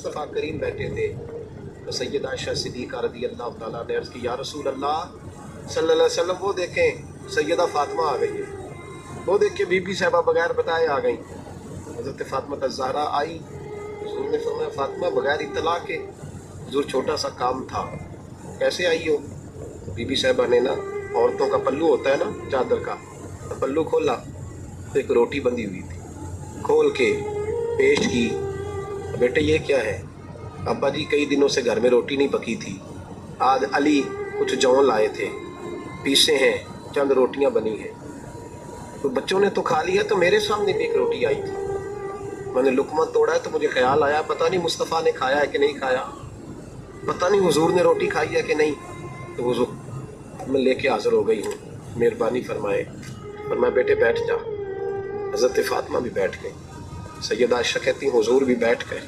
مصطفیٰ کریم بیٹھے تھے تو سیدہ عائشہ صدیقہ رضی اللہ تعالیٰ نے عرض کی یا رسول اللہ صلی اللہ علیہ وسلم وہ دیکھیں سیدہ فاطمہ آ گئی ہے، وہ دیکھ کے بی بی صاحبہ بغیر بتائے آ گئیں۔ حضرت فاطمہ الزہرا آئی، حضور نے فرمایا فاطمہ بغیر اطلاع کے، حضور چھوٹا سا کام تھا، کیسے آئی ہو؟ بی بی صاحبہ نے نا عورتوں کا پلو ہوتا ہے نا چادر کا، پلو کھولا تو ایک روٹی بندھی ہوئی تھی، کھول کے پیش کی، بیٹے یہ کیا ہے؟ ابا جی کئی دنوں سے گھر میں روٹی نہیں پکی تھی، آج علی کچھ جون لائے تھے، پیسے ہیں، چند روٹیاں بنی ہیں، تو بچوں نے تو کھا لیا، تو میرے سامنے بھی ایک روٹی آئی تھی، میں نے لقمہ توڑا ہے تو مجھے خیال آیا پتہ نہیں مصطفیٰ نے کھایا ہے کہ نہیں کھایا، پتہ نہیں حضور نے روٹی کھائی ہے کہ نہیں، تو حضور میں لے کے حاضر ہو گئی ہوں، مہربانی فرمائے۔ فرمایا بیٹے بیٹھ جا۔ حضرت فاطمہ بھی بیٹھ گئی، سیدہ عائشہ کہتی ہیں حضور بھی بیٹھ گئے۔